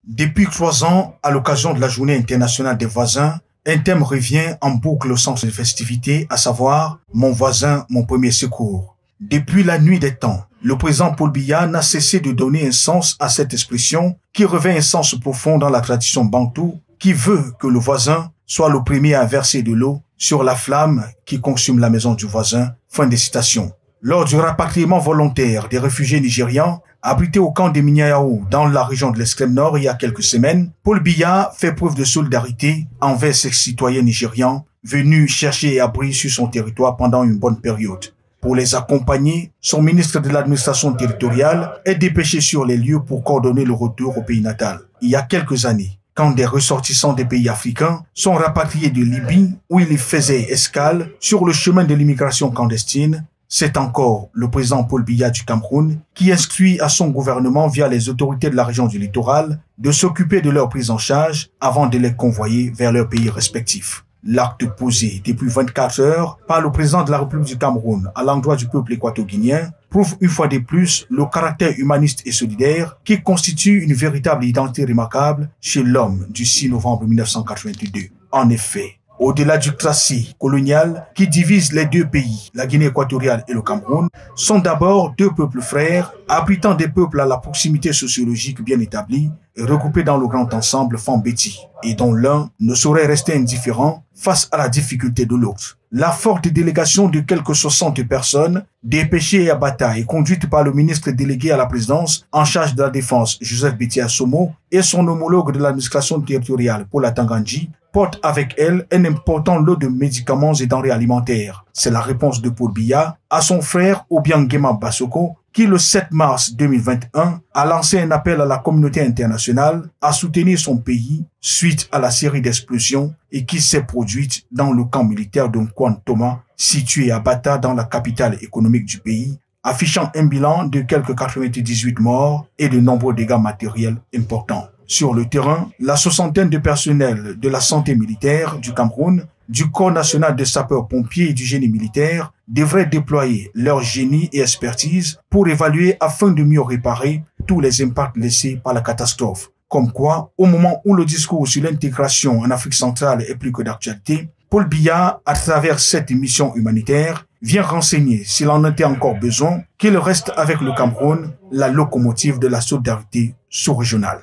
Depuis 3 ans, à l'occasion de la Journée internationale des voisins, un thème revient en boucle au centre de festivités, à savoir « Mon voisin, mon premier secours ». Depuis la nuit des temps, le président Paul Biya n'a cessé de donner un sens à cette expression qui revêt un sens profond dans la tradition bantou qui veut que le voisin soit le premier à verser de l'eau sur la flamme qui consume la maison du voisin. Fin de citation. Lors du rapatriement volontaire des réfugiés nigérians abrités au camp de Minyayaou dans la région de l'extrême nord il y a quelques semaines, Paul Biya fait preuve de solidarité envers ses citoyens nigérians venus chercher abri sur son territoire pendant une bonne période. Pour les accompagner, son ministre de l'administration territoriale est dépêché sur les lieux pour coordonner le retour au pays natal. Il y a quelques années, quand des ressortissants des pays africains sont rapatriés de Libye où ils faisaient escale sur le chemin de l'immigration clandestine, c'est encore le président Paul Biya du Cameroun qui instruit à son gouvernement via les autorités de la région du littoral de s'occuper de leur prise en charge avant de les convoyer vers leurs pays respectifs. L'acte posé depuis 24 heures par le président de la République du Cameroun à l'endroit du peuple équato-guinéen prouve une fois de plus le caractère humaniste et solidaire qui constitue une véritable identité remarquable chez l'homme du 6 novembre 1982. En effet, au-delà du tracé colonial qui divise les deux pays, la Guinée équatoriale et le Cameroun, sont d'abord deux peuples frères, abritant des peuples à la proximité sociologique bien établie et regroupés dans le grand ensemble Fambeti, et dont l'un ne saurait rester indifférent face à la difficulté de l'autre. La forte délégation de quelques 60 personnes, dépêchées à Bata et conduite par le ministre délégué à la présidence en charge de la défense, Joseph Betia Somo, et son homologue de l'administration territoriale, Paula Tanganji, porte avec elle un important lot de médicaments et denrées alimentaires. C'est la réponse de Paul Biya à son frère Obiangema Bassoko, qui le 7 mars 2021 a lancé un appel à la communauté internationale à soutenir son pays suite à la série d'explosions et qui s'est produite dans le camp militaire de Nkwantoma, situé à Bata dans la capitale économique du pays, affichant un bilan de quelques 98 morts et de nombreux dégâts matériels importants. Sur le terrain, la soixantaine de personnels de la santé militaire du Cameroun, du Corps national de sapeurs-pompiers et du génie militaire devraient déployer leur génie et expertise pour évaluer afin de mieux réparer tous les impacts laissés par la catastrophe. Comme quoi, au moment où le discours sur l'intégration en Afrique centrale est plus que d'actualité, Paul Biya, à travers cette mission humanitaire, vient renseigner, s'il en était encore besoin, qu'il reste avec le Cameroun la locomotive de la solidarité sous-régionale.